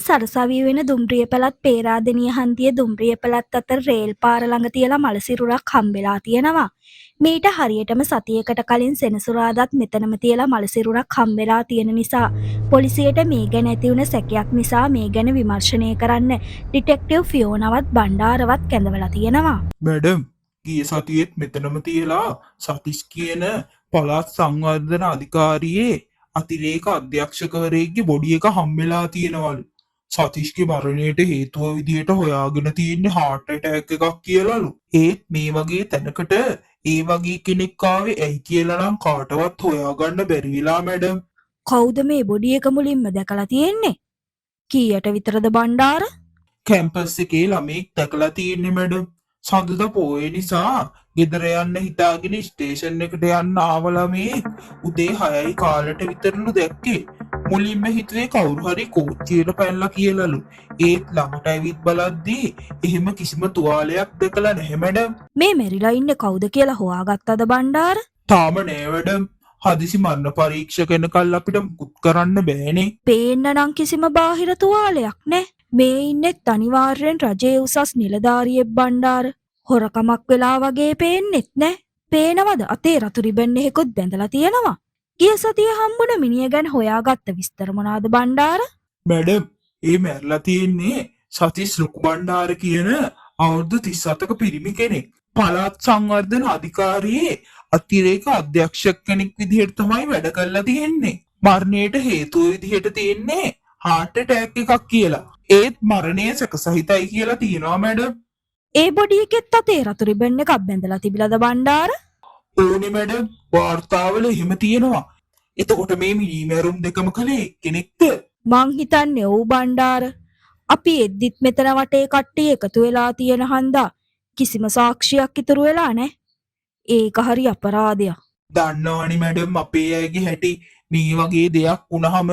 සරසවිය වෙන දුම්රිය පැලත් පේරාදෙනිය හන්දිය දුම්රිය පැලත් අතර රේල් පාර ළඟ තියලා මලසිරුරක් හම්බෙලා තියෙනවා. මීට හරියටම සතියකට කලින් සෙනසුරාදාත් මෙතනම තියලා මලසිරුරක් හම්බෙලා තියෙන නිසා පොලිසියට මේ ගැන ඇති වුණ සැකයක් නිසා මේ ගැන විමර්ශනය කරන්න ඩිටෙක්ටිව් ෆියෝනවත් බණ්ඩාරවත් කැඳවලා තියෙනවා. මැඩම් ගිය සතියේත් මෙතනම තියලා සතිස් කියන පළාත් සංවර්ධන අධිකාරියේ අතිරේක අධ්‍යක්ෂකවරයෙක්ගේ බොඩි එක හම්බෙලා තියෙනවලු. සතිස්ගේ මරණයට හේතුව විදිහට හොයාගෙන තියෙන්නේ heart attack එකක් කියලාලු. ඒත් මේ වගේ තැනකට ඒ වගේ කෙනෙක් ආවේ ඇයි කියලා නම් කාටවත් හොයාගන්න බැරි වෙලා මැඩම්. කවුද මේ බොඩි එක මුලින්ම දැකලා තියෙන්නේ? කීයට විතරද බණ්ඩාර? කැම්පස් එකේ ළමෙක් දැකලා තියෙන්නේ මැඩම්. සඳුදා පොයේ නිසා ගෙදර යන්න හිතාගෙන ස්ටේෂන් එකට යන්න ආවලා මේ උදේ 6යි කාලට විතරලු දැක්කේ. මුලින්ම හිතුවේ කවුරු හරි කෝච්චියට පැනලා කියලාලු. ඒත් ළඟට ඇවිත් බලද්දී එහෙම කිසිම තුවාලයක් දැකලා නැහැ මැඩම්. මේ මෙරිලා ඉන්නේ කවුද කියලා හොයාගත්තද බණ්ඩාර? තාම නෑ මැඩම්. හදිසි මරණ පරීක්ෂකෙනකල් අපිට මුකුත් කරන්න බෑනේ. පේන්න නම් කිසිම බාහිර තුවාලයක් නෑ. මේ ඉන්නෙත් අනිවාර්යෙන් රජයේ උසස් නිලධාරියෙක් බණ්ඩාර. හොරකමක් වෙලා වගේ පේන්නෙත් නෑ. පේනවද අතේ රතු රිබන් එකකුත් බැඳලා තියෙනවා. ගිය සතියේ හම්බුන මිනිහ ගැන හොයාගත්ත විස්තර මොනවාද බණ්ඩාර? මැඩම් ඒ මැරලා තියෙන්නේ සතිස් ලොකු බණ්ඩාර කියන අවුරුදු 37ක පිරිමි කෙනෙක්. පළාත් සංවර්ධන අධිකාරියේ අතිරේක අධ්‍යක්ෂක කෙනෙක් විදිහට තමයි වැඩ කරලා තියෙන්නේ. මරණයට හේතුව විදිහට තියෙන්නේ heart attack එකක් කියලා. ඒත් මරණය සැකසහිතයි කියලා තියෙනවා මැඩම්. ඒ බොඩි එකෙත් අතේ රතු රිබන් එකක් බැඳලා තිබිලාද බණ්ඩාර? ඕනේ මැඩම් වාර්තාවල එහෙම තියෙනවා. එතකොට මේ මිනිමැරුම් දෙකම කලේ කෙනෙක්ද? මං හිතන්නේ ඔව් බණ්ඩාර. අපි එද්දිත් මෙතන වටේ කට්ටිය එකතු වෙලා තියෙන හන්දා කිසිම සාක්ෂියක් ඉතුරු වෙලා නැහැ. ඒක හරි අපරාධයක්. දන්නවනේ මැඩම් අපේ අයගේ හැටි මේ වගේ දෙයක් වුණාම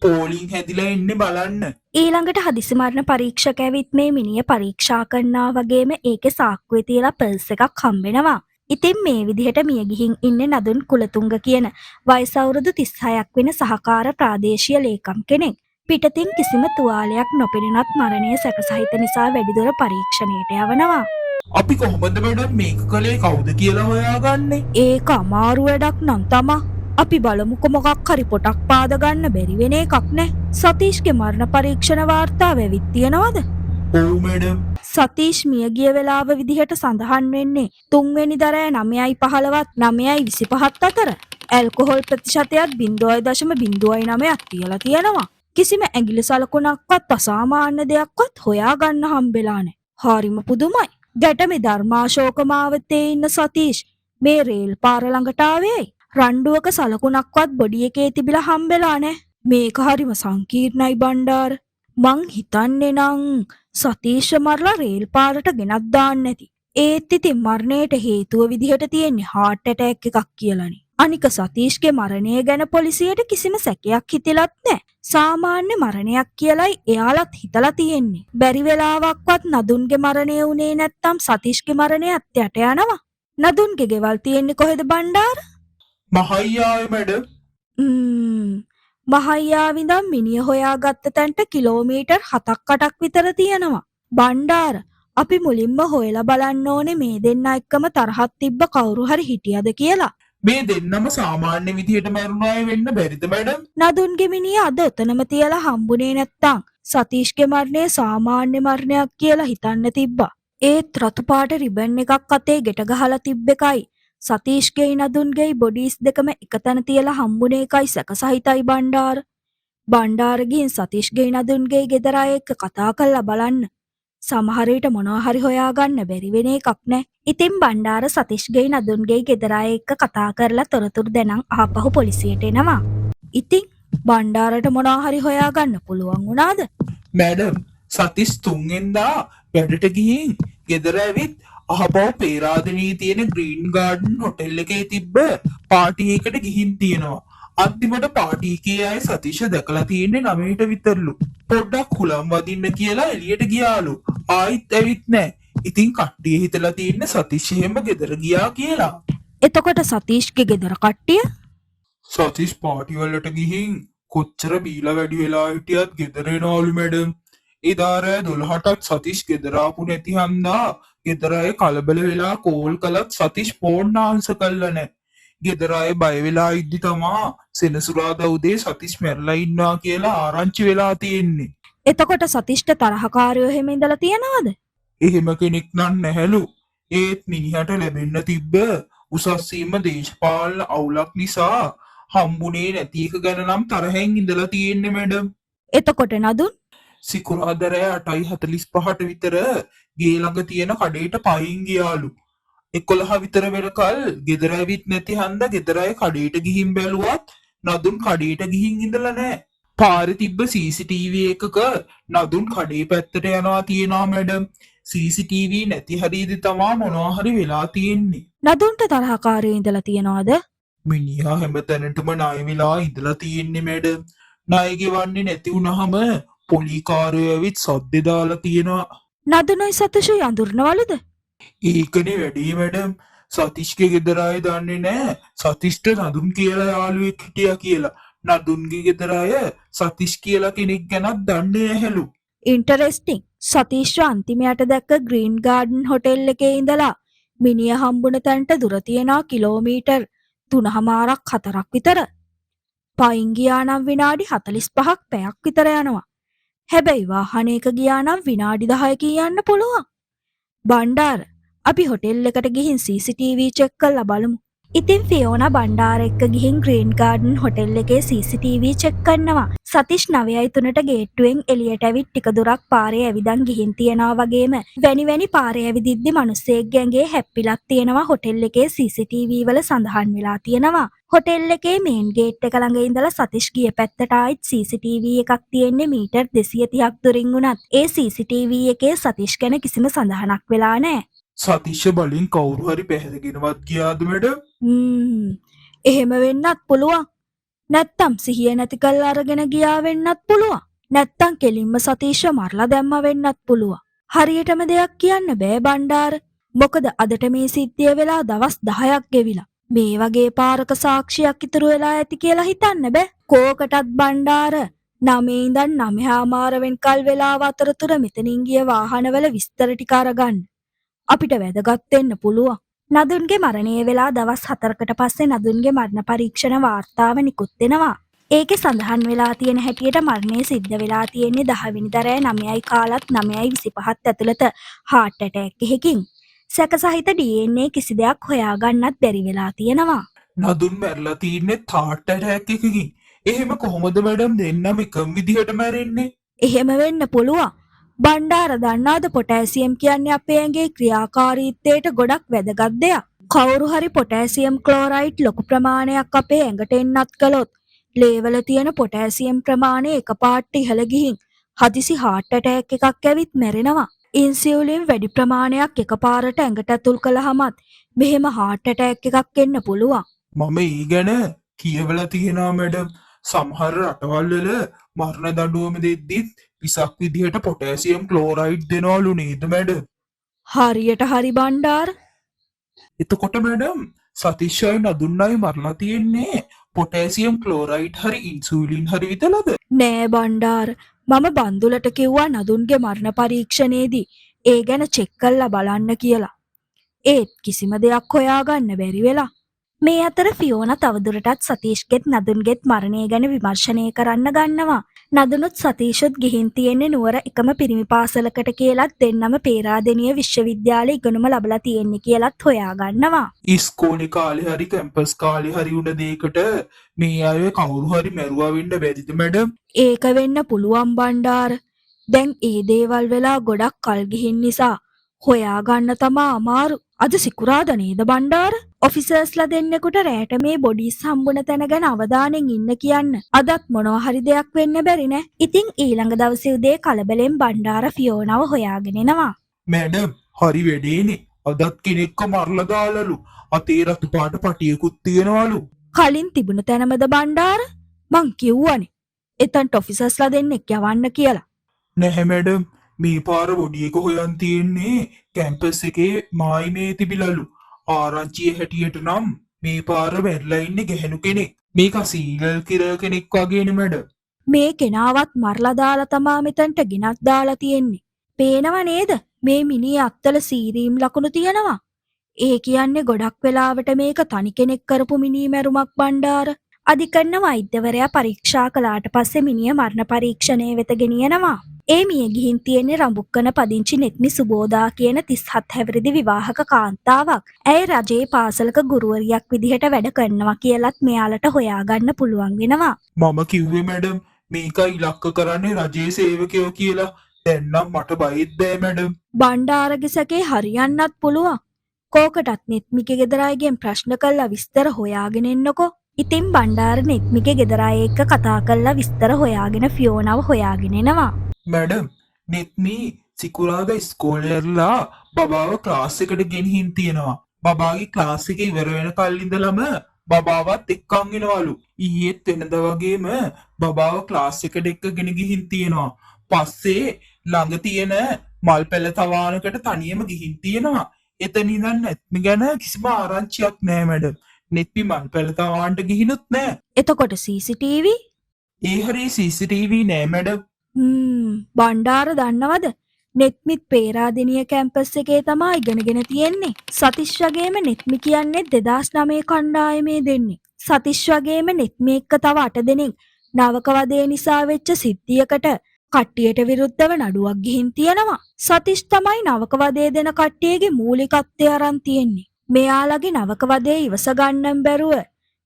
පෝලිං හැදිලා එන්නේ බලන්න. ඊළඟට හදිසි මරණ පරීක්ෂක ඇවිත් මේ මිනිහ පරීක්ෂා කරනවා වගේම ඒකේ සාක්කුවේ තියලා පර්ස් එකක් හම්බෙනවා. ඉතින් මේ විදිහට මිය ගිහින් ඉන්නේ නදුන් කුලතුංග කියන වයස අවුරුදු 36ක් වෙන සහකාර ප්‍රාදේශීය ලේකම් කෙනෙක්. පිටතින් කිසිම තුවාලයක් නොපෙනුනත් මරණය සැකසහිත නිසා වැඩිදුර පරීක්ෂණයට යවනවා. අපි කොහොමද මැඩම් මේක කලේ කවුද කියලා හොයාගන්නේ? ඒක අමාරු වැඩක් නම් තමා. අපි බලමුකො මොකක් හරි පොටක් පාද ගන්න බැරි වෙන එකක් නෑ. සතීෂ්ගේ මරණ පරීක්ෂණ වාර්තාව ඇවිත් තියෙනවද? ඔව් මැඩම්. සතීෂ් මියගිය වෙලාව විදිහට සඳහන් වෙන්නේ 3 වෙනිදා 9:15ත් 9:25ත් අතර. ඇල්කොහොල් ප්‍රතිශතයත් 0.09ක් තියලා තියෙනවා. කිසිම ඇඟිලි සලකුණක්වත් අසාමාන්‍ය දෙයක්වත් හොයාගන්න හම්බෙලා නෑ. හරිම පුදුමයි. ගැටමේ ධර්මාශෝක මාවතේ ඉන්න සතීෂ් මේ රේල් පාර ළඟට ආවේයි. රණ්ඩුවක සලකුණක්වත් බොඩි එකේ තිබිලා හම්බෙලා නෑ. මේක හරිම සංකීර්ණයි බණ්ඩාර. මං හිතන්නේ නම් සතීෂ් මරලා රේල් පාරට ගෙනත් දාන්න ඇති. ඒත් ඉතින් මරණයට හේතුව විදිහට තියෙන්නේ heart attack එකක් කියලානේ. අනික සතීෂ්ගේ මරණය ගැන පොලිසියට කිසිම සැකයක් හිතෙලත් නෑ. සාමාන්‍ය මරණයක් කියලායි එයාලත් හිතලා තියෙන්නේ. බැරි වෙලාවක්වත් නදුන්ගේ මරණය වුණේ නැත්තම් සතීෂ්ගේ මරණයත් යට යනවා. නදුන්ගේ ගෙවල් තියෙන්නේ කොහෙද බණ්ඩාර? මහයියාවේ මැඩම්. මහයියාව ඉඳන් මිනිහ හොයාගත්ත තැනට කිලෝමීටර් 7-8ක් විතර තියෙනවා. බණ්ඩාර අපි මුලින්ම හොයලා බලන්න ඕනේ මේ දෙන්න එක්කම තරහක් තිබ්බ කවුරු හරි හිටියද කියලා. මේ දෙන්නම සාමාන්‍ය විදිහට මැරුණ අය වෙන්න බැරිද මැඩම්? නදුන්ගේ මිනිහ අද එතනම තියලා හම්බුනේ නැත්තම් සතීෂ්ගේ මරණය සාමාන්‍ය මරණයක් කියලා හිතන්න තිබ්බා. ඒත් රතු පාට රිබන් එකක් අතේ ගෙට ගහලා තිබ්බ එකයි සතීෂ්ගේ නදුන්ගේ බොඩිස් දෙකම එකතැන තියලා හම්බුනේ එකයි සැකසහිතයි බණ්ඩාර. බණ්ඩාර ගිහින් සතීෂ්ගේ නදුන්ගේ ගෙදර අය එක්ක කතා කරලා බලන්න. සමහර විට මොනවා හරි හොයාගන්න බැරි වෙන එකක් නෑ. ඉතින් බණ්ඩාර සතීෂ්ගේ නදුන්ගේ ගෙදර අය එක්ක කතා කරලා තොරතුරු දෙනන් ආපහු පොලිසියට එනවා. ඉතින් බණ්ඩාරට මොනවා හරි හොයාගන්න පුළුවන් වුණාද? මැඩම් සතීෂ් 3 වෙනිදා වැඩට ගිහින් ගෙදර ඇවිත් අහපව පේරාදෙණියේ තියෙන ග්‍රීන් ගාඩන් හොටෙල් එකේ තිබ්බ පාටි එකකට ගිහින් තියෙනවා. අන්තිමට පාටි එකේ අය සතීෂ දැකලා තියෙන්නේ 9ට විතරලු. පොඩ්ඩක් හුලම් වදින්න කියලා එළියට ගියාලු. ආයිත් ඇවිත් නැහැ. ඉතින් කට්ටිය හිතලා තියෙන්නේ සතීෂ් එහෙම ගෙදර ගියා කියලා. එතකොට සතීෂ්ගේ ගෙදර කට්ටිය සතීෂ් පාටි වලට ගිහින් කොච්චර බීලා වැඩි වෙලා හිටියත් ගෙදර එනවලු මැඩම්. එදා රෑ 12ටත් සතිෂ් ගෙදර ආපු නැති හන්දා ගෙදර අය කලබල වෙලා කෝල් කළත් සතිෂ් ෆෝන් ආන්සර් කළා නැහැ. ගෙදර අය බය වෙලා ඉද්දි තමා සෙනසුරාදා උදේ සතිෂ් මැරලා ඉන්නවා කියලා ආරංචි වෙලා තියෙන්නේ. එතකොට සතිෂ්ට තරහකාරයෝ එහෙම ඉඳලා තියනවද? එහෙම කෙනෙක් නම් නැහැලු. ඒත් මිනිහට ලැබෙන්න තිබ්බ උසස් සීම දේශපාලන අවුලක් නිසා හම්බුනේ නැති එක ගැන නම් තරහෙන් ඉඳලා තියෙන්නේ මැඩම්. එතකොට නදුන් සිකුරාදා රෑ 8:45ට විතර ගේ ළඟ තියෙන කඩේට පයින් ගියාලු. 11 විතර වෙනකල් ගෙදර ඇවිත් නැති හන්දා ගෙදර අය කඩේට ගිහින් බැලුවත් නදුන් කඩේට ගිහින් ඉඳලා නැහැ. පාරේ තිබ්බ CCTV එකක නදුන් කඩේ පැත්තට යනවා තියෙනවා මැඩම්. CCTV නැති හරියදී තමා මොනවා හරි වෙලා තියෙන්නේ. නදුන්ට තරහකාරයෝ ඉඳලා තියනවද? මිනිහා හැමතැනටම ණය වෙලා ඉඳලා තියෙන්නේ මැඩම්. ණය ගෙවන්නේ නැති වුනහම පොලිකාරයෝ ඇවිත් සද්දේ දාලා තියෙනවා. නදුනයි සතීෂයි අඳුරනවලුද? ඒකනේ වැඩේ මැඩම්. සතිෂ්ගේ ගෙදර අය දන්නේ නැහැ සතිෂ්ට නදුන් කියලා යාළුවෙක් හිටියා කියලා. නදුන්ගේ ගෙදර අය සතිෂ් කියලා කෙනෙක් ගැනත් දන්නේ නැහැලු. ඉන්ටරෙස්ටිං. සතීෂ් අන්තිමයට දැක්ක ග්‍රීන් ගාඩන් හොටෙල් එකේ ඉඳලා මිනිහ හම්බුන තැනට දුර තියෙනවා කිලෝමීටර් 3.4ක් විතර. පයින් ගියා නම් විනාඩි 45ක් පැයක් විතර යනවා. හැබැයි වාහනයක ගියා නම් විනාඩි 10කින් යන්න පුළුවන්. බණ්ඩාර අපි හොටෙල් එකට ගිහින් CCTV චෙක් කරලා බලමු. ඉතින් ෆියෝනා බණ්ඩාර එක්ක ගිහින් ග්‍රීන් ගාඩන් හොටෙල් එකේ CCTV චෙක් කරනවා. සතිෂ් 9:03ට ගේට්ටුවෙන් එළියට ඇවිත් ටික දුරක් පාරේ ඇවිදන් ගිහින් තියනවා වගේම වැනි පාරේ ඇවිදිද්දි මිනිස්සෙක්ගේ ඇඟේ හැප්පිලක් තියෙනවා හොටෙල් එකේ CCTV වල සඳහන් වෙලා තියෙනවා. හොටෙල් එකේ මේන් ගේට් එක ළඟ ඉඳලා සතිෂ් ගිය පැත්තට ආයිත් CCTV එකක් තියෙන්නේ මීටර් 230ක් දුරින් වුණත් ඒ CCTV එකේ සතිෂ් ගැන කිසිම සඳහනක් වෙලා නැහැ. සතිෂ්‍ය බලින් කවුරු හරි පැහැදගෙනවත් ගියාද මැඩම්? එහෙම වෙන්නත් පුළුවන්. නැත්තම් සිහිය නැති කරලා අරගෙන ගියා වෙන්නත් පුළුවන්. නැත්තම් කෙලින්ම සතීෂ්ව මරලා දැම්මා වෙන්නත් පුළුවන්. හරියටම දෙයක් කියන්න බෑ බණ්ඩාර. මොකද අදට මේ සිද්ධිය වෙලා දවස් 10ක් ගෙවිලා. මේ වගේ පාරක සාක්ෂියක් ඉතුරු වෙලා ඇති කියලා හිතන්න බෑ. කෝකටත් බණ්ඩාර 9 ඉඳන් 9:00 වෙනකල් වෙලාව අතරතුර මෙතනින් ගිය වාහනවල විස්තර ටික අරගන්න. අපිට වැදගත් වෙන්න පුළුවන්. නදුන්ගේ මරණය වෙලා දවස් 4කට පස්සේ නදුන්ගේ මරණ පරීක්ෂණ වාර්තාව නිකුත් වෙනවා. ඒකේ සඳහන් වෙලා තියෙන හැටියට මරණය සිද්ධ වෙලා තියෙන්නේ 10 වෙනිදා රෑ 9යි කාලත් 9:25ත් ඇතුළත heart attack එකකින්. සැකසහිත DNA කිසි දෙයක් හොයාගන්නත් බැරි වෙලා තියෙනවා. නදුන් මැරලා තින්නේ heart attack එකකින්. එහෙම කොහොමද මැඩම් දෙන්නම එකම විදිහට මැරෙන්නේ? එහෙම වෙන්න පුළුවන්. බණ්ඩාර දන්නාද පොටෑසියම් කියන්නේ අපේ ඇඟේ ක්‍රියාකාරීත්වයට ගොඩක් වැදගත් දෙයක්. කවුරු හරි පොටෑසියම් ක්ලෝරයිඩ් ලොකු ප්‍රමාණයක් අපේ ඇඟට එන්නත් කළොත් ලේවල තියෙන පොටෑසියම් ප්‍රමාණය එකපාරට ඉහළ ගිහින් හදිසි heart attack එකක් ඇවිත් මැරෙනවා. ඉන්සියුලින් වැඩි ප්‍රමාණයක් එකපාරට ඇඟට ඇතුල් කළාමත් මෙහෙම heart attack එකක් එන්න පුළුවන්. මම ඊ ගැන කියවලා තියෙනවා මැඩම්. සමහර රටවල් වල මරණ දඬුවම දෙද්දිත් විසක් විදිහට පොටෑසියම් ක්ලෝරයිඩ් දෙනවලු නේද මැඩම්? හරියට හරි බණ්ඩාර. එතකොට මැඩම් සතිෂ්යයි නදුන්නයි මරලා තියෙන්නේ පොටෑසියම් ක්ලෝරයිඩ් හරි ඉන්සුලින් හරි විතරද? නෑ බණ්ඩාර. මම බන්දුලට කිව්වා නදුන්ගේ මරණ පරීක්ෂණයේදී ඒ ගැන චෙක් කරලා බලන්න කියලා. ඒත් කිසිම දෙයක් හොයාගන්න බැරි වෙලා. මේ අතර ෆියෝනා තවදුරටත් සතීෂ්ගෙත් නදුන්ගෙත් මරණය ගැන විමර්ශනය කරන්න ගන්නවා. නදුනුත් සතීෂුත් ගිහින් තියෙන්නේ නුවර එකම පිරිමි පාසලකට කියලත් දෙන්නම පේරාදෙණිය විශ්වවිද්‍යාලේ ඉගෙනුම ලබලා තියෙන්නේ කියලත් හොයාගන්නවා. ඉස්කෝලේ කාලේ හරි කැම්පස් කාලේ හරි උන දෙයකට මේ අය කවුරු හරි මැරුවා වෙන්න බැරිද මැඩම්? ඒක වෙන්න පුළුවන් බණ්ඩාර. දැන් ඒ දේවල් වෙලා ගොඩක් කල් ගිහින් නිසා හොයාගන්න තමා අමාරු. අද සිකුරාදා නේද බණ්ඩාර? ඔෆිසර්ස්ලා දෙන්නෙකුට රැට මේ බොඩිස් හම්බුන තැන ගැන අවධානයෙන් ඉන්න කියන්න. අදත් මොනවා හරි දෙයක් වෙන්න බැරි නේ. ඉතින් ඊළඟ දවසේ උදේ කලබලෙන් බණ්ඩාර ෆියෝනාව හොයාගෙන එනවා. මැඩම් හරි වැඩේනේ. අදත් කෙනෙක්ව මරලා දාලලු. අතේ රතු පාට පටියකුත් තියනවලු. කලින් තිබුණ තැනමද බණ්ඩාර? මං කිව්වනේ. එතනට ඔෆිසර්ස්ලා දෙන්නෙක් යවන්න කියලා. නැහැ මැඩම්. මේ පාර බොඩි එක හොයන් තියෙන්නේ කැම්පස් එකේ මායිමේ තිබිලලු. ආරංචිය හැටියට නම් මේ පාර මැරලා ඉන්නේ ගැහණු කෙනෙක්. මේක සීරියල් කිලර් කෙනෙක් වගේනේ මැඩම්. මේ කෙනාවත් මරලා දාලා තමා මෙතනට ගෙනත් දාලා තියෙන්නේ. පේනව නේද? මේ මිනිහ අත්තල සීරීම් ලකුණු තියනවා. ඒ කියන්නේ ගොඩක් වෙලාවට මේක තනි කෙනෙක් කරපු මිනී මැරුමක් බණ්ඩාර. අධිකරණ වෛද්‍යවරයා පරීක්ෂා කළාට පස්සේ මිනිහ මරණ පරීක්ෂණය වෙත ගෙනියනවා. ඒ මිය ගිහින් තියෙන්නේ රඹුක්කන පදිංචි නෙත්මි සුබෝදා කියන 37 හැවිරිදි විවාහක කාන්තාවක්. ඇය රජයේ පාසලක ගුරුවරියක් විදිහට වැඩ කරනවා කියලත් මෙයාලට හොයාගන්න පුළුවන් වෙනවා. මම කිව්වේ මැඩම් මේක ඉලක්ක කරන්නේ රජයේ සේවකයෝ කියලා. දැන් නම් මට බයෙත් බෑ මැඩම්. බණ්ඩාරගේ සැකේ හරියන්නත් පුළුවන්. කෝකටත් නෙත්මිගේ ගෙදර අයගෙන් ප්‍රශ්න කරලා විස්තර හොයාගෙන එන්නකෝ. ඉතින් බණ්ඩාර නෙත්මිගේ ගෙදර අය එක්ක කතා කරලා විස්තර හොයාගෙන ෆියෝනව හොයාගෙන එනවා. මැඩම් නෙත්මි සිකුරාදා ඉස්කෝලේ යරලා බබාව ක්ලාස් එකට ගෙනihin තියෙනවා. බබාගේ ක්ලාස් එක ඉවර වෙන කල් ඉඳලම බබාවත් එක්කන් එනවලු. ඊයේත් වෙනද වගේම බබාව ක්ලාස් එකට එක්කගෙන ගිහින් තියෙනවා. පස්සේ ළඟ තියෙන මල් පෙළ තවානකට තනියම ගිහින් තියෙනවා. එතන ඉඳන් නෙත්මි ගැන කිසිම ආරංචියක් නෑ මැඩම්. නෙත්මි මල් පෙළ තවාන්ට ගිහිනුත් නෑ. එතකොට CCTV? ඒ හරිය CCTV නෑ මැඩම්. බණ්ඩාර දන්නවද? නෙත්මිත් පේරාදෙනිය කැම්පස් එකේ තමා ඉගෙනගෙන තියෙන්නේ. සතිෂ් වගේම නෙත්මි කියන්නේ 2009 කණ්ඩායමේ දෙන්නේ. සතිෂ් වගේම නෙත්මි එක්ක තව 8 දෙනෙක් නවක වදේ නිසා වෙච්ච සිද්ධියකට කට්ටියට විරුද්ධව නඩුවක් ගිහින් තියෙනවා. සතිෂ් තමයි නවක වදේ දෙන කට්ටියගේ මූලිකත්වය අරන් තියෙන්නේ. මෙයාලගේ නවක වදේ ඉවස ගන්නම් බැරුව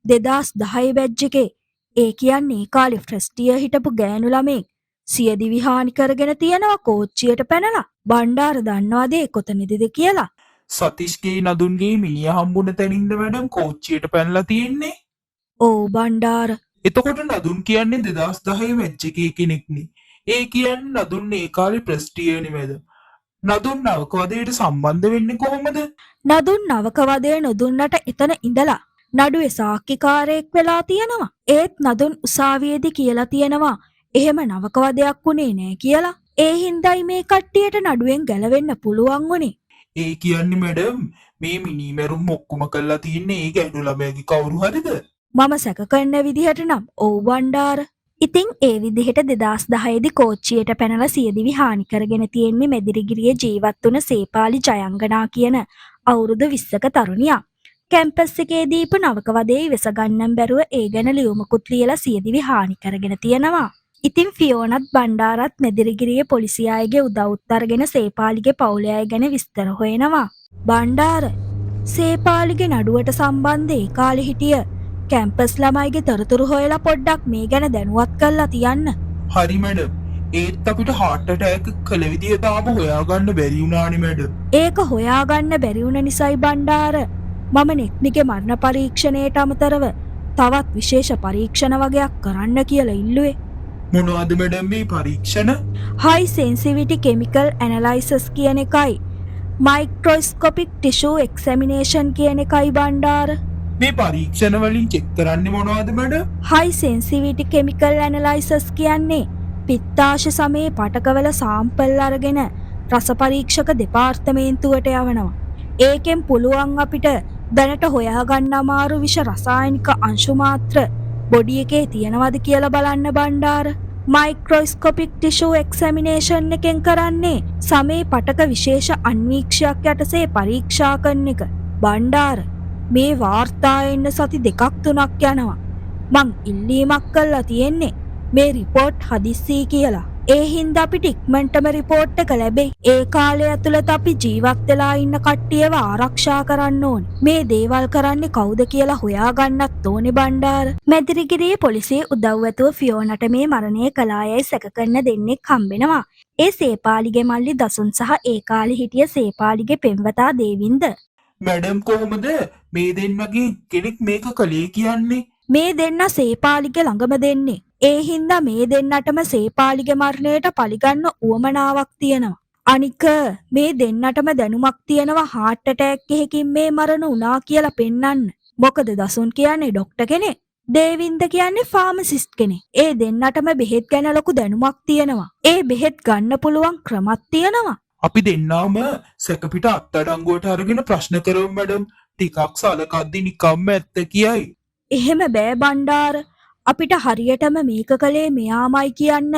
2010 බැජ් එකේ ඒ කියන්නේ කාලේ ෆ්‍රෙස්ටිය හිටපු ගෑනු ළමෙක් සියදිවි හානි කරගෙන තියෙනවා කෝච්චියට පැනලා. බණ්ඩාර දන්නවද ඒ කොතනදද කියලා? සතිෂ්ගේ නදුන්ගේ මිනිහ හම්බුන තැනින්ද මැඩම් කෝච්චියට පැනලා තියෙන්නේ. ඕ බණ්ඩාර. එතකොට නදුන් කියන්නේ 2010 මැච් එකේ කෙනෙක්නේ. ඒ කියන්නේ නදුන් ඒ කාලේ ප්‍රෙස්ටියනේ මැඩම්. නදුන් නවක වදේට සම්බන්ධ වෙන්නේ කොහොමද? නදුන් නවක වදේ නොදුන්නට එතන ඉඳලා නඩුවේ සාක්ෂිකාරයෙක් වෙලා තියෙනවා. ඒත් නදුන් උසාවියේදී කියලා තියෙනවා එහෙම නවක වදයක් වුණේ නෑ කියලා. ඒ හින්දායි මේ කට්ටියට නඩුවෙන් ගැලවෙන්න පුළුවන් වුණේ. ඒ කියන්නේ මැඩම් මේ මිනි මැරුම් ඔක්කොම කරලා තියන්නේ ඒ ගැඩු ළමයාගේ කවුරු හරිද? මම සැක කරන විදිහට නම් ඔව් බණ්ඩාර. ඉතින් ඒ විදිහට 2010 දී කෝච්චියට පැනලා සියදිවි හානි කරගෙන තියෙන්නේ මෙදිරිගිරියේ ජීවත් වුණ සේපාලි ජයංගනා කියන අවුරුදු 20ක තරුණියක්. කැම්පස් එකේ දීපු නවක වදේ ඉවස ගන්නම් බැරුව ඒ ගැන ලියුමකුත් ලියලා සියදිවි හානි කරගෙන තියෙනවා. ඉතින් ෆියෝනත් බණ්ඩාරත් මෙදිරිගිරියේ පොලිසිය අයගේ උදව්ත් අරගෙන සේපාලිගේ පවුලේ අය ගැන විස්තර හොයනවා. බණ්ඩාර සේපාලිගේ නඩුවට සම්බන්ධ ඒ කාලේ හිටිය කැම්පස් ළමයිගේ තොරතුරු හොයලා පොඩ්ඩක් මේ ගැන දැනුවත් කරලා තියන්න. හරි මැඩම්. ඒත් අපිට heart attack කළ විදිය තාම හොයාගන්න බැරි වුණානේ මැඩම්. ඒක හොයාගන්න බැරි වුණ නිසායි බණ්ඩාර මම නෙත්මිගේ මරණ පරීක්ෂණයට අමතරව තවත් විශේෂ පරීක්ෂණ වගේක් කරන්න කියලා ඉල්ලුවේ. මොනවද මැඩම් මේ පරීක්ෂණ? high sensitivity chemical analysis කියන එකයි microscopic tissue examination කියන එකයි බණ්ඩාර. මේ පරීක්ෂණ වලින් චෙක් කරන්නේ මොනවද madam? high sensitivity chemical analysis කියන්නේ පිත්තාශ සමයේ පටකවල සාම්පල් අරගෙන රස පරීක්ෂක දෙපාර්තමේන්තුවට යවනවා. ඒකෙන් පුළුවන් අපිට දැනට හොයාගන්න අමාරු විෂ රසායනික අංශු මාත්‍ර බොඩි එකේ තියෙනවද කියලා බලන්න බණ්ඩාර. මයික්‍රොස්කොපික් ටිෂු එක්සැමිනේෂන් එකෙන් කරන්නේ සමේ පටක විශේෂ අන්වීක්ෂයක් යටසේ පරීක්ෂා කරන එක. බණ්ඩාර මේ වාර්තා එන්න සති 2-3ක් යනවා. මං ඉල්ලීමක් කළා තියෙන්නේ මේ රිපෝට් හදිස්සී කියලා. ඒ හින්දා අපිට ඉක්මනටම රිපෝට් එක ලැබෙයි. ඒ කාලය ඇතුළත අපි ජීවත් වෙලා ඉන්න කට්ටියව ආරක්ෂා කරන්න ඕනේ. මේ දේවල් කරන්නේ කවුද කියලා හොයාගන්නත් ඕනේ බණ්ඩාර. මෙදිරිගිරියේ පොලිසිය උදව් ඇතුව ෆියෝනට මේ මරණය කළායයි සැක කරන දෙන්නෙක් හම්බෙනවා. ඒ සේපාලිගේ මල්ලි දසුන් සහ ඒ කාලේ හිටිය සේපාලිගේ පෙම්වතා දේවින්ද. මැඩම් කොහොමද මේ දෙන්නගේ කෙනෙක් මේක කළේ කියන්නේ? මේ දෙන්න සේපාලිගේ ළඟම දෙන්නේ. ඒ හින්දා මේ දෙන්නටම සේපාලිගේ මරණයට පලිගන්න උවමනාවක් තියෙනවා. අනික මේ දෙන්නටම දැනුමක් තියෙනවා heart attack එකකින් මේ මරණ වුණා කියලා පෙන්වන්න. මොකද දසුන් කියන්නේ ડોක්ටර් කෙනෙක්. දේවින්ද කියන්නේ ෆාමසිස්ට් කෙනෙක්. ඒ දෙන්නටම බෙහෙත් ගැන ලොකු දැනුමක් තියෙනවා. ඒ බෙහෙත් ගන්න පුළුවන් ක්‍රමත් තියෙනවා. අපි දෙන්නාම සැකපිට අත්අඩංගුවට අරගෙන ප්‍රශ්න කරමු මැඩම්. ටිකක් සලකද්දි නිකම්ම ඇත්ත කියයි. එහෙම බෑ බණ්ඩාර. අපිට හරියටම මේක කළේ මෙයාමයි කියන්න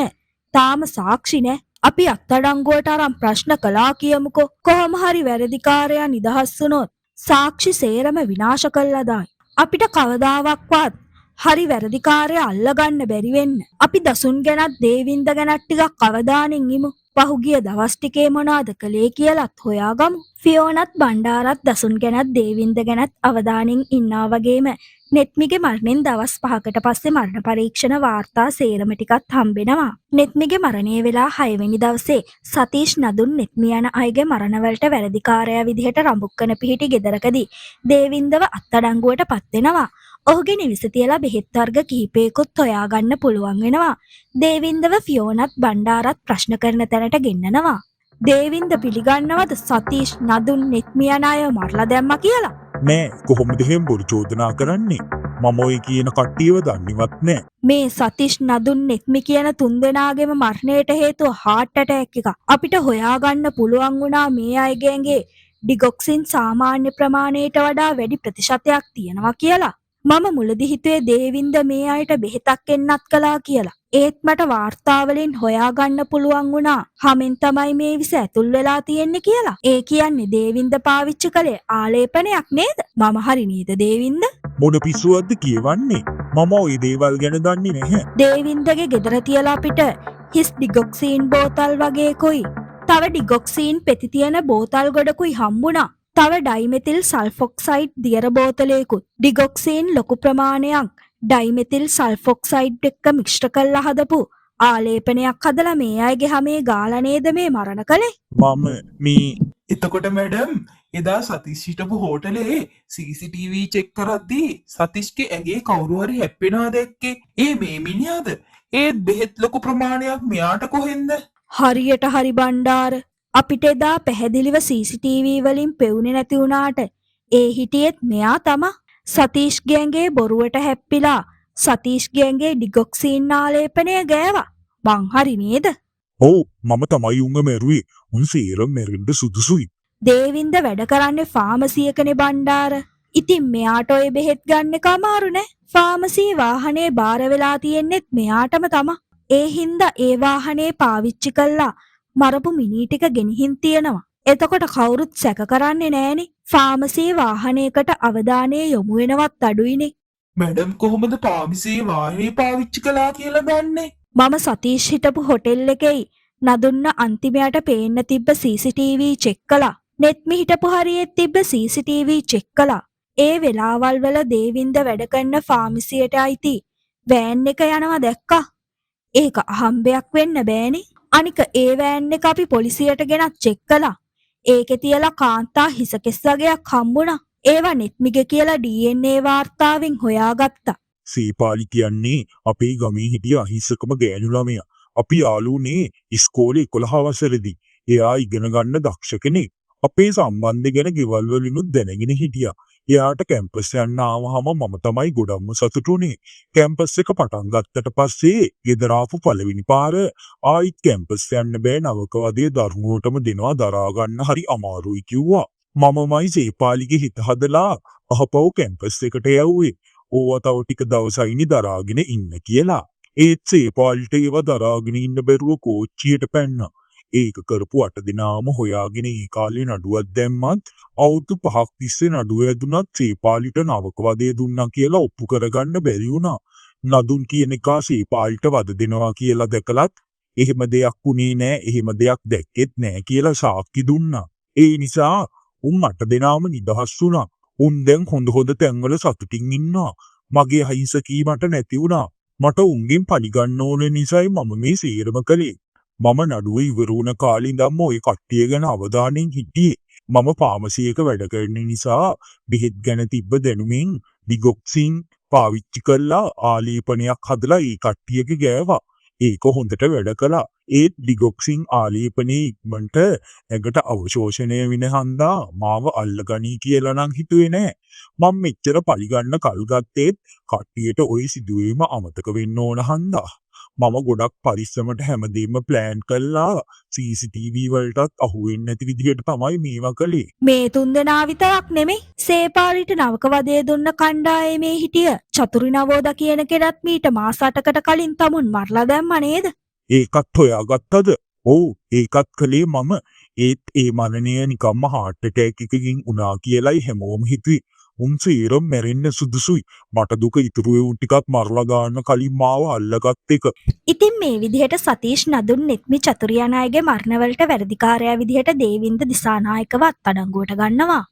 තාම සාක්ෂි නෑ. අපි අත්අඩංගුවට අරන් ප්‍රශ්න කළා කියමුකෝ. කොහොම හරි වැරදිකාරයා නිදහස් වුණොත් සාක්ෂි සේරම විනාශ කළා දායි. අපිට කවදාවක්වත් හරි වැරදිකාරයා අල්ලගන්න බැරි වෙන්න. අපි දසුන් ගැනත් දේවින්ද ගැනත් ටිකක් අවධානයෙන් ඉමු. පහුගිය දවස් ටිකේ මොනවද කළේ කියලාත් හොයාගමු. ෆියෝනත් බණ්ඩාරත් දසුන් ගැනත් දේවින්ද ගැනත් අවධානයෙන් ඉන්නා වගේම නෙත්මිගේ මරණයෙන් දවස් 5කට පස්සේ මරණ පරීක්ෂණ වාර්තා සේරම ටිකත් හම්බෙනවා. නෙත්මිගේ මරණය වෙලා 6 වෙනි දවසේ සතීෂ් නදුන් නෙත්මි යන අයගේ මරණවලට වැරදිකාරයා විදිහට රඹුක්කන පිහිටි ගෙදරකදී දේවින්දව අත්අඩංගුවට පත් වෙනවා. ඔහුගේ නිවස තියලා බෙහෙත් වර්ග කිහිපයකුත් හොයාගන්න පුළුවන් වෙනවා. දේවින්දව ෆියෝනත් බණ්ඩාරත් ප්‍රශ්න කරන තැනට ගෙන්නනවා. දේවින්ද පිළිගන්නවද සතීෂ් නදුන් නෙත්මි යන අය මරලා දැම්මා කියලා? නෑ කොහොමද එහෙම බොරු චෝදනා කරන්නේ? මම ඔය කියන කට්ටියව දන්නේවත් නෑ. මේ සතීෂ් නදුන් නෙත්මි කියන තුන්දෙනාගේම මරණයට හේතුව heart attack එක. අපිට හොයාගන්න පුළුවන් වුණා මේ අයගේ ඩිගොක්සින් සාමාන්‍ය ප්‍රමාණයට වඩා වැඩි ප්‍රතිශතයක් තියෙනවා කියලා. මම මුලදි හිතුවේ දේවින්ද මේ අයට බෙහෙතක් එන්නත් කළා කියලා. ඒත් මට වාර්තාවලින් හොයාගන්න පුළුවන් වුණා හැමෙන් තමයි මේ විස ඇතුල් වෙලා තියෙන්නේ කියලා. ඒ කියන්නේ දේවින්ද පාවිච්චි කළේ ආලේපනයක් නේද? මම හරි නේද දේවින්ද? මොන පිස්සුවක්ද කියවන්නේ? මම ওই දේවල් ගැන දන්නේ නැහැ. දේවින්දගේ ගෙදර තියලා අපිට හිස් ඩිගොක්සින් බෝතල් වගේකුයි තව ඩිගොක්සින් පෙති තියෙන බෝතල් ගොඩකුයි හම්බුණා. තව ඩයිමෙතිල් සල්ෆොක්සයිඩ් දියර බෝතලයකුත් ඩිගොක්සින් ලොකු ප්‍රමාණයක් ඩයිමෙතිල් සල්ෆොක්සයිඩ් එක්ක මිශ්‍ර කරලා හදපු ආලේපනයක් හදලා මේ අයගේ හැමේ ගාලා නේද මේ මරණ කළේ? මම මේ එතකොට මැඩම් එදා සතිස් හිටපු හෝටලේ CCTV චෙක් කරද්දී සතිස්ගේ ඇගේ කවුරු හරි හැප්පෙනවා දැක්කේ. ඒ මේ මිනිහාද? ඒත් බෙහෙත් ලොකු ප්‍රමාණයක් මෙයාට කොහෙන්ද? හරියට හරි බණ්ඩාර. අපිට එදා පැහැදිලිව CCTV වලින් පෙවුනේ නැති වුණාට ඒ හිටියෙත් මෙයා තමා. සතීෂ් ගෑන්ගේ බොරුවට හැප්පිලා සතීෂ් ගෑන්ගේ ඩිගොක්සින් ආලේපනය ගෑවා. මං හරි නේද? ඔව් මම තමයි උංග මැරුවේ. උන් සේරම මැරෙන්න සුදුසුයි. දේවින්ද වැඩ කරන්නේ ෆාමසියකනේ බණ්ඩාර. ඉතින් මෙයාට ඔය බෙහෙත් ගන්න එක අමාරු නෑ. ෆාමසි වාහනේ බාර වෙලා තියෙන්නෙත් මෙයාටම තමා. ඒ හින්දා ඒ වාහනේ පාවිච්චි කළා මරපු මිනී ටික ගෙනihin තියෙනවා. එතකොට කවුරුත් සැක කරන්නේ නෑනේ. ෆාමසි වාහනයකට අවධානය යොමු වෙනවත් අඩුයිනේ. මැඩම් කොහොමද පාමිසේ වාහනේ පාවිච්චි කළා කියලා දන්නේ? මම සතීෂ් හිටපු හොටෙල් එකේ නදුන්න අන්තිමයට පේන්න තිබ්බ CCTV චෙක් කළා. නෙත්මි හිටපු හරියෙත් තිබ්බ CCTV චෙක් කළා. ඒ වෙලාවල් වල දේවින්ද වැඩ කරන ෆාමසියට අයිති වෑන් එක යනවා දැක්කා. ඒක අහම්බයක් වෙන්න බෑනේ. අනික ඒ වෑන් එක අපි පොලිසියට ගෙනත් චෙක් කළා. ඒකේ තියලා කාන්තා හිසකෙස් වගේක් හම්බුණා. ඒවා නෙත්මිගේ කියලා DNA වාර්තාවෙන් හොයාගත්තා. සීපාලි කියන්නේ අපේ ගමේ හිටිය අහිංසකම ගෑනු ළමයා. අපි යාළුවනේ ඉස්කෝලේ 11 වසරේදී. එයා ඉගෙන ගන්න දක්ෂ කෙනෙක්. අපේ සම්බන්ධය ගැන ගෙවල් වලිනුත් දැනගෙන හිටියා. එයාට කැම්පස් යන්න ආවහම මම තමයි ගොඩක්ම සතුටුුනේ. කැම්පස් එක පටන් ගත්තට පස්සේ ගෙදර ආපු පළවෙනි පාර ආයිත් කැම්පස් යන්න බෑ නවක වදේ දරුණුවටම දෙනවා දරා ගන්න හරි අමාරුයි කිව්වා. මමමයි සීපාලිගේ හිත හදලා අහපව් කැම්පස් එකට යවුවේ. ඕවා තව ටික දවසයිනි දරාගෙන ඉන්න කියලා. ඒත් සීපාලිට ඒව දරාගෙන ඉන්න බැරුව කෝච්චියට පැන්නා. ඒක කරපු 8 දිනාම හොයාගෙන ඒ කාලේ නඩුවක් දැම්මත් අවුරුදු 5ක් තිස්සේ නඩුව ඇදුනත් සීපාලිට නවක වදේ දුන්නා කියලා ඔප්පු කරගන්න බැරි වුණා. නදුන් කියන එක සීපාලිට වද දෙනවා කියලා දැකලත් එහෙම දෙයක් වුණේ නෑ, එහෙම දෙයක් දැක්කෙත් නෑ කියලා සාක්ෂි දුන්නා. ඒ නිසා උන් 8 දෙනාම නිදහස් වුණා. උන් දැන් හොඳ තැන්වල සතුටින් ඉන්නවා. මගේ අහිංසකී මට නැති වුණා. මට උන්ගෙන් පරිගන්න ඕන නිසායි මම මේ සීරම කළේ. මම නඩුවේ ඉවර වුණ කාලේ ඉඳන්ම ওই කට්ටිය ගැන අවධානයෙන් හිටියේ. මම ෆාමසියක වැඩ කරන නිසා බෙහෙත් ගැන තිබ්බ දැනුමින් ඩිගොක්සින් පාවිච්චි කරලා ආලේපනයක් හදලා ඒ කට්ටියගේ ගෑවා. ඒක හොඳට වැඩ කළා. ඒත් ඩිගොක්සින් ආලේපනේ ඉක්මනට ඇඟට අවශෝෂණය වෙන හන්දා මාව අල්ලගනී කියලා නම් හිතුවේ නෑ. මම මෙච්චර පරිගන්න කල් ගත්තේත් කට්ටියට ওই සිදුවීම අමතක වෙන්න ඕන හන්දා. මම ගොඩක් පරිස්සමට හැමදේම ප්ලෑන් කළා CCTV වලටත් අහුවෙන්නේ නැති විදිහට තමයි මේවා කළේ. මේ තුන්දෙනා විතරක් නෙමෙයි සේපාලිට නවක වදේ දුන්න කණ්ඩායමේ හිටිය චතුරි නවෝදා කියන කෙනත් මීට මාස 8කට කලින් තමුන් මරලා දැම්ම නේද? ඒකත් හොයාගත්තද? ඔව් ඒකත් කළේ මම. ඒත් ඒ මරණය නිකම්ම heart attack එකකින් වුණා කියලයි හැමෝම හිතුවේ. උන් සේරම මැරෙන්න සුදුසුයි. මට දුක ඉතුරු වුන් ටිකක් මරලා ගන්න කලින් මාව අල්ලගත් එක. ඉතින් මේ විදිහට සතීෂ් නදුන්නෙත් මේ චතුරියා නායකගේ මරණවලට වැඩිකාරයා විදිහට දේවින්ද දිසානායකව අත්අඩංගුවට ගන්නවා.